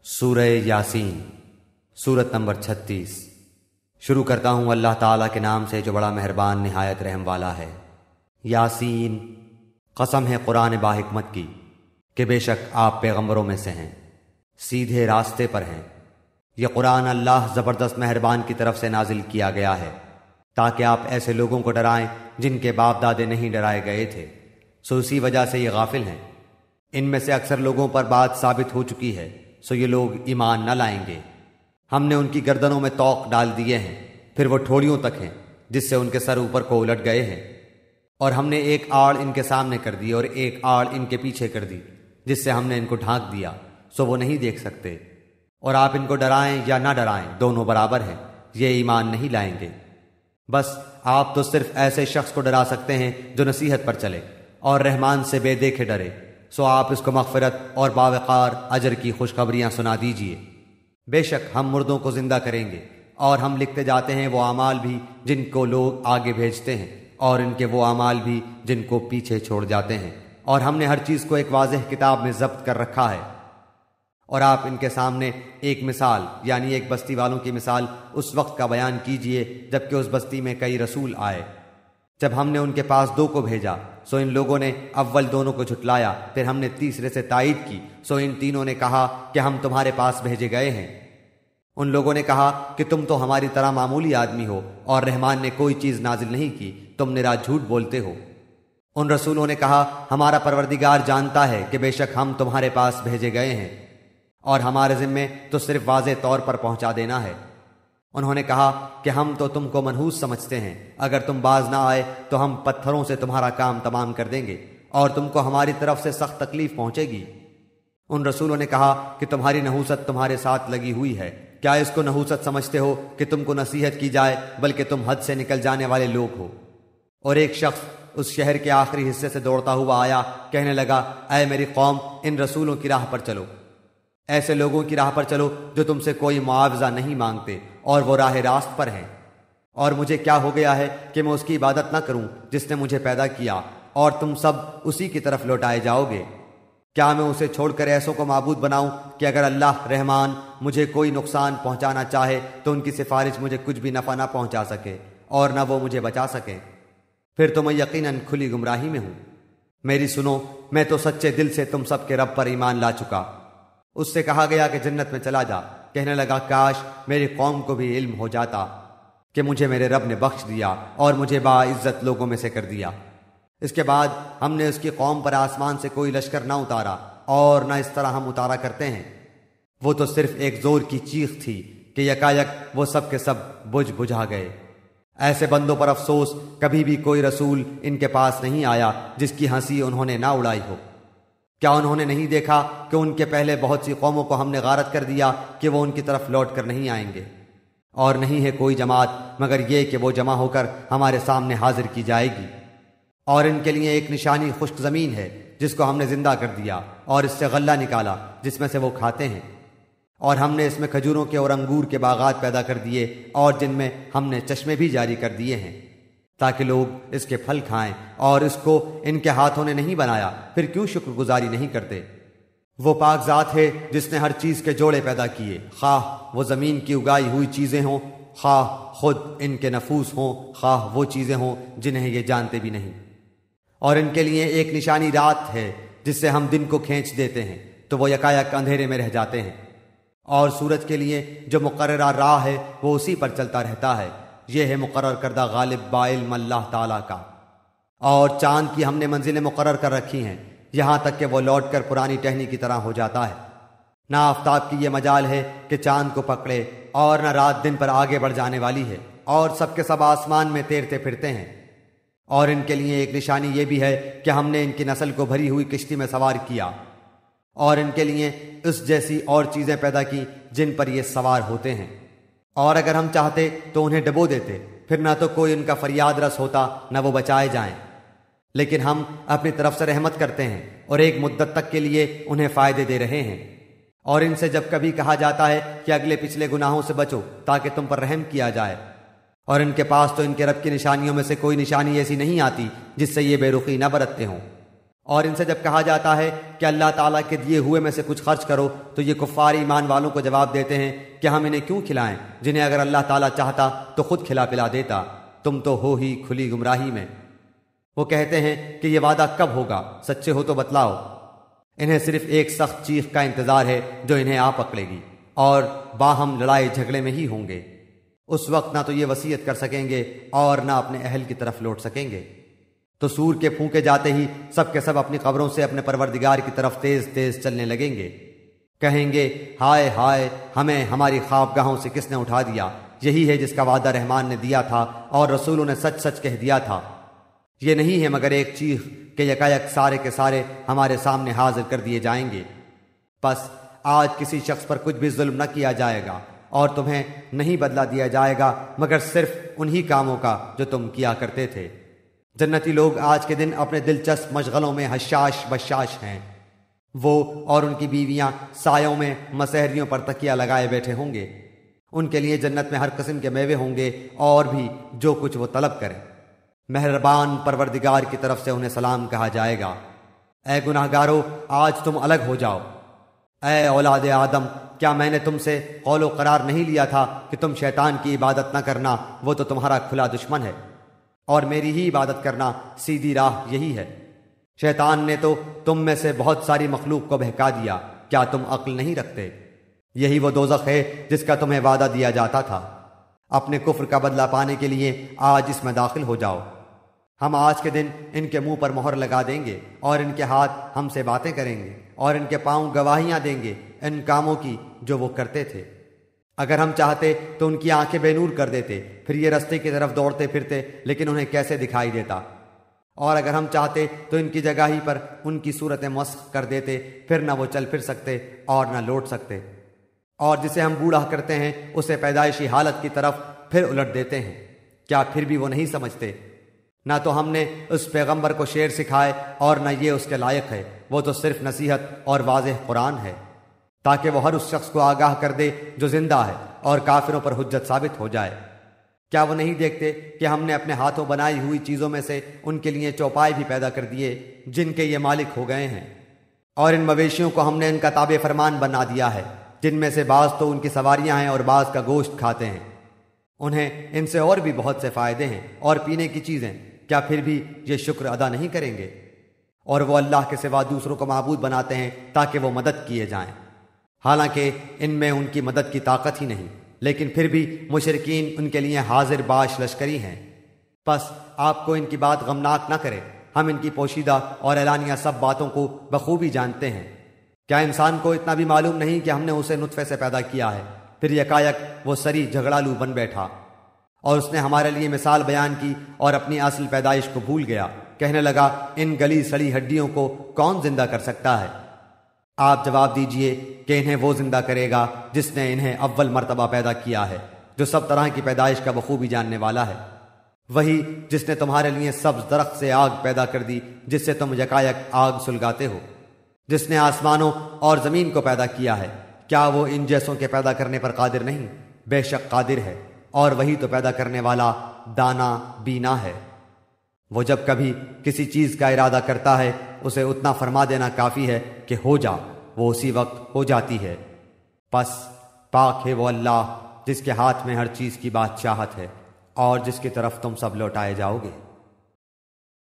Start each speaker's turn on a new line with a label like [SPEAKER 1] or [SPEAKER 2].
[SPEAKER 1] سورہ یاسین سورت نمبر 36۔ شروع کرتا ہوں اللہ تعالیٰ کے نام سے جو بڑا مہربان نہایت رحم والا ہے۔ یاسین، قسم ہے قرآن با حکمت کی کہ بے شک آپ پیغمبروں میں سے ہیں، سیدھے راستے پر ہیں۔ یہ قرآن اللہ زبردست مہربان کی طرف سے نازل کیا گیا ہے تاکہ آپ ایسے لوگوں کو ڈرائیں جن کے باپ دادے نہیں ڈرائے گئے تھے، سو اسی وجہ سے یہ غافل ہیں۔ ان میں سے اکثر لوگوں پر بات ثابت ہو چکی ہے، سو یہ لوگ ایمان نہ لائیں گے۔ ہم نے ان کی گردنوں میں طوق ڈال دیے ہیں، پھر وہ ٹھوڑیوں تک ہیں جس سے ان کے سر اوپر کو الٹ گئے ہیں، اور ہم نے ایک آڑ ان کے سامنے کر دی اور ایک آڑ ان کے پیچھے کر دی جس سے ہم نے ان کو ڈھانک دیا، سو وہ نہیں دیکھ سکتے۔ اور آپ ان کو ڈرائیں یا نہ ڈرائیں دونوں برابر ہیں، یہ ایمان نہیں لائیں گے۔ بس آپ تو صرف ایسے شخص کو ڈرا سکتے ہیں جو نصیحت پر چلے اور رحمان سے بے دیکھے ڈرے، سو آپ اس کو مغفرت اور باوقار اجر کی خوشخبریاں سنا دیجئے۔ بے شک ہم مردوں کو زندہ کریں گے، اور ہم لکھتے جاتے ہیں وہ اعمال بھی جن کو لوگ آگے بھیجتے ہیں، اور ان کے وہ اعمال بھی جن کو پیچھے چھوڑ جاتے ہیں، اور ہم نے ہر چیز کو ایک واضح کتاب میں ضبط کر رکھا ہے۔ اور آپ ان کے سامنے ایک مثال یعنی ایک بستی والوں کی مثال اس وقت کا بیان کیجئے جبکہ اس بستی میں کئی رسول آئے۔ جب ہم نے ان کے پاس 2 کو بھیجا، سو ان لوگوں نے اول دونوں کو جھٹلایا، پھر ہم نے تیسرے سے تائید کی، سو ان تینوں نے کہا کہ ہم تمہارے پاس بھیجے گئے ہیں۔ ان لوگوں نے کہا کہ تم تو ہماری طرح معمولی آدمی ہو اور رحمان نے کوئی چیز نازل نہیں کی، تم نرا جھوٹ بولتے ہو۔ ان رسولوں نے کہا ہمارا پروردگار جانتا ہے کہ بے شک ہم تمہارے پاس بھیجے گئے ہیں، اور ہمارے ذمے تو صرف واضح طور پر پہنچا دینا ہے۔ انہوں نے کہا کہ ہم تو تم کو منحوس سمجھتے ہیں، اگر تم باز نہ آئے تو ہم پتھروں سے تمہارا کام تمام کر دیں گے اور تم کو ہماری طرف سے سخت تکلیف پہنچے گی۔ ان رسولوں نے کہا کہ تمہاری نحوست تمہارے ساتھ لگی ہوئی ہے، کیا اس کو نحوست سمجھتے ہو کہ تم کو نصیحت کی جائے، بلکہ تم حد سے نکل جانے والے لوگ ہو۔ اور ایک شخص اس شہر کے آخری حصے سے دوڑتا ہوا آیا، کہنے لگا اے میری قوم، ان رسولوں کی راہ پر چلو، ایسے لوگوں کی راہ پر چلو جو تم سے کوئی معاوضہ نہیں مانگتے اور وہ راہ راست پر ہیں۔ اور مجھے کیا ہو گیا ہے کہ میں اس کی عبادت نہ کروں جس نے مجھے پیدا کیا، اور تم سب اسی کی طرف لوٹائے جاؤ گے۔ کیا میں اسے چھوڑ کر ایسوں کو معبود بناؤں کہ اگر اللہ رحمان مجھے کوئی نقصان پہنچانا چاہے تو ان کی سفارش مجھے کچھ بھی نفع نہ پہنچا سکے اور نہ وہ مجھے بچا سکے؟ پھر تو میں یقیناً کھلی گمراہی میں ہوں۔ میری سنو، میں تو سچے دل سے تم سب کے رب پر ایمان لا چکا۔ اس سے کہا گیا کہ جنت میں چلا جا، کہنے لگا کاش میری قوم کو بھی علم ہو جاتا کہ مجھے میرے رب نے بخش دیا اور مجھے باعزت لوگوں میں سے کر دیا۔ اس کے بعد ہم نے اس کی قوم پر آسمان سے کوئی لشکر نہ اتارا، اور نہ اس طرح ہم اتارا کرتے ہیں۔ وہ تو صرف ایک زور کی چیخ تھی کہ یکایک وہ سب کے سب بجھا گئے۔ ایسے بندوں پر افسوس، کبھی بھی کوئی رسول ان کے پاس نہیں آیا جس کی ہنسی انہوں نے نہ اڑائی ہو۔ کیا انہوں نے نہیں دیکھا کہ ان کے پہلے بہت سی قوموں کو ہم نے غارت کر دیا کہ وہ ان کی طرف لوٹ کر نہیں آئیں گے؟ اور نہیں ہے کوئی جماعت مگر یہ کہ وہ جمع ہو کر ہمارے سامنے حاضر کی جائے گی۔ اور ان کے لیے ایک نشانی خشک زمین ہے جس کو ہم نے زندہ کر دیا اور اس سے غلہ نکالا جس میں سے وہ کھاتے ہیں، اور ہم نے اس میں کھجوروں کے اور انگور کے باغات پیدا کر دیے اور جن میں ہم نے چشمے بھی جاری کر دیے ہیں تاکہ لوگ اس کے پھل کھائیں، اور اس کو ان کے ہاتھوں نے نہیں بنایا، پھر کیوں شکر گزاری نہیں کرتے؟ وہ پاک ذات ہے جس نے ہر چیز کے جوڑے پیدا کیے، خواہ وہ زمین کی اگائی ہوئی چیزیں ہوں، خواہ خود ان کے نفوس ہوں، خواہ وہ چیزیں ہوں جنہیں یہ جانتے بھی نہیں۔ اور ان کے لیے ایک نشانی رات ہے جس سے ہم دن کو کھینچ دیتے ہیں تو وہ یکایک اندھیرے میں رہ جاتے ہیں، اور سورج کے لیے جو مقررہ راہ ہے وہ اسی پر چلتا رہتا ہے۔ یہ ہے مقرر کردہ غالب بعلم اللہ تعالیٰ کا۔ اور چاند کی ہم نے منزلیں مقرر کر رکھی ہیں یہاں تک کہ وہ لوٹ کر پرانی ٹہنی کی طرح ہو جاتا ہے۔ نہ آفتاب کی یہ مجال ہے کہ چاند کو پکڑے، اور نہ رات دن پر آگے بڑھ جانے والی ہے، اور سب کے سب آسمان میں تیرتے پھرتے ہیں۔ اور ان کے لیے ایک نشانی یہ بھی ہے کہ ہم نے ان کی نسل کو بھری ہوئی کشتی میں سوار کیا، اور ان کے لیے اس جیسی اور چیزیں پیدا کی جن پر یہ سوار ہوتے ہیں۔ اور اگر ہم چاہتے تو انہیں ڈبو دیتے، پھر نہ تو کوئی ان کا فریاد رس ہوتا نہ وہ بچائے جائیں، لیکن ہم اپنی طرف سے رحمت کرتے ہیں اور ایک مدت تک کے لیے انہیں فائدے دے رہے ہیں۔ اور ان سے جب کبھی کہا جاتا ہے کہ اگلے پچھلے گناہوں سے بچو تاکہ تم پر رحم کیا جائے، اور ان کے پاس تو ان کے رب کی نشانیوں میں سے کوئی نشانی ایسی نہیں آتی جس سے یہ بے رخی نہ برتتے ہوں۔ اور ان سے جب کہا جاتا ہے کہ اللہ تعالیٰ کے دیے ہوئے میں سے کچھ خرچ کرو تو یہ کفار ایمان والوں کو جواب دیتے ہیں کہ ہم انہیں کیوں کھلائیں جنہیں اگر اللہ تعالیٰ چاہتا تو خود کھلا پلا دیتا، تم تو ہو ہی کھلی گمراہی میں۔ وہ کہتے ہیں کہ یہ وعدہ کب ہوگا، سچے ہو تو بتلاؤ۔ انہیں صرف ایک سخت چیخ کا انتظار ہے جو انہیں آ پکڑے گی، اور باہم لڑائی جھگڑے میں ہی ہوں گے۔ اس وقت نہ تو یہ وصیت کر سکیں گے اور نہ اپنے اہل کی طرف لوٹ سکیں گے۔ تو سور کے پھونکے جاتے ہی سب کے سب اپنی قبروں سے اپنے پروردگار کی طرف تیز تیز چلنے لگیں گے، کہیں گے ہائے ہائے، ہمیں ہماری خوابگاہوں سے کس نے اٹھا دیا، یہی ہے جس کا وعدہ رحمان نے دیا تھا اور رسولوں نے سچ سچ کہہ دیا تھا۔ یہ نہیں ہے مگر ایک چیخ کہ یکایک سارے کے سارے ہمارے سامنے حاضر کر دیے جائیں گے۔ پس آج کسی شخص پر کچھ بھی ظلم نہ کیا جائے گا اور تمہیں نہیں بدلہ دیا جائے گا مگر صرف انہی کاموں کا جو تم کیا کرتے تھے۔ جنتی لوگ آج کے دن اپنے دلچسپ مشغلوں میں حشاش بشاش ہیں۔ وہ اور ان کی بیویاں سایوں میں مسحریوں پر تکیہ لگائے بیٹھے ہوں گے۔ ان کے لیے جنت میں ہر قسم کے میوے ہوں گے اور بھی جو کچھ وہ طلب کریں۔ مہربان پروردگار کی طرف سے انہیں سلام کہا جائے گا۔ اے گناہگارو، آج تم الگ ہو جاؤ۔ اے اولاد آدم، کیا میں نے تم سے قول و قرار نہیں لیا تھا کہ تم شیطان کی عبادت نہ کرنا، وہ تو تمہارا کھلا دشمن ہے، اور میری ہی عبادت کرنا سیدھی راہ یہی ہے۔ شیطان نے تو تم میں سے بہت ساری مخلوق کو بہکا دیا، کیا تم عقل نہیں رکھتے؟ یہی وہ دوزخ ہے جس کا تمہیں وعدہ دیا جاتا تھا۔ اپنے کفر کا بدلہ پانے کے لیے آج اس میں داخل ہو جاؤ۔ ہم آج کے دن ان کے منہ پر مہر لگا دیں گے اور ان کے ہاتھ ہم سے باتیں کریں گے اور ان کے پاؤں گواہیاں دیں گے ان کاموں کی جو وہ کرتے تھے۔ اگر ہم چاہتے تو ان کی آنکھیں بے نور کر دیتے، پھر یہ رستے کی طرف دوڑتے پھرتے، لیکن انہیں کیسے دکھائی دیتا؟ اور اگر ہم چاہتے تو ان کی جگہ ہی پر ان کی صورتیں مسخ کر دیتے، پھر نہ وہ چل پھر سکتے اور نہ لوٹ سکتے۔ اور جسے ہم بوڑھا کرتے ہیں اسے پیدائشی حالت کی طرف پھر الٹ دیتے ہیں، کیا پھر بھی وہ نہیں سمجھتے؟ نہ تو ہم نے اس پیغمبر کو شعر سکھائے اور نہ یہ اس کے لائق ہے، وہ تو صرف نصیحت اور واضح قرآن ہے، تاکہ وہ ہر اس شخص کو آگاہ کر دے جو زندہ ہے اور کافروں پر حجت ثابت ہو جائے۔ کیا وہ نہیں دیکھتے کہ ہم نے اپنے ہاتھوں بنائی ہوئی چیزوں میں سے ان کے لیے چوپائے بھی پیدا کر دیے جن کے یہ مالک ہو گئے ہیں، اور ان مویشیوں کو ہم نے ان کا تابع فرمان بنا دیا ہے، جن میں سے بعض تو ان کی سواریاں ہیں اور بعض کا گوشت کھاتے ہیں۔ انہیں ان سے اور بھی بہت سے فائدے ہیں اور پینے کی چیزیں، کیا پھر بھی یہ شکر ادا نہیں کریں گے؟ اور وہ اللہ کے سوا دوسروں کو معبود بناتے ہیں تاکہ وہ مدد کیے جائیں، حالانکہ ان میں ان کی مدد کی طاقت ہی نہیں، لیکن پھر بھی مشرکین ان کے لیے حاضر باش لشکری ہیں۔ پس آپ کو ان کی بات غمناک نہ کرے، ہم ان کی پوشیدہ اور اعلانیہ سب باتوں کو بخوبی جانتے ہیں۔ کیا انسان کو اتنا بھی معلوم نہیں کہ ہم نے اسے نطفے سے پیدا کیا ہے، پھر یکایک وہ سری جھگڑالو بن بیٹھا، اور اس نے ہمارے لیے مثال بیان کی اور اپنی اصل پیدائش کو بھول گیا، کہنے لگا ان گلی سڑی ہڈیوں کو کون زندہ کر سکتا ہے؟ آپ جواب دیجئے کہ انہیں وہ زندہ کرے گا جس نے انہیں اول مرتبہ پیدا کیا ہے، جو سب طرح کی پیدائش کا بخوبی جاننے والا ہے، وہی جس نے تمہارے لیے سبز درخت سے آگ پیدا کر دی جس سے تم یکایک آگ سلگاتے ہو، جس نے آسمانوں اور زمین کو پیدا کیا ہے، کیا وہ ان جیسوں کے پیدا کرنے پر قادر نہیں؟ بے شک قادر ہے، اور وہی تو پیدا کرنے والا دانا بینا ہے۔ وہ جب کبھی کسی چیز کا ارادہ کرتا ہے اسے اتنا فرما دینا کافی ہے کہ ہو جا، وہ اسی وقت ہو جاتی ہے۔ پس پاک ہے وہ اللہ جس کے ہاتھ میں ہر چیز کی بادشاہت ہے اور جس کی طرف تم سب لوٹائے جاؤ گے۔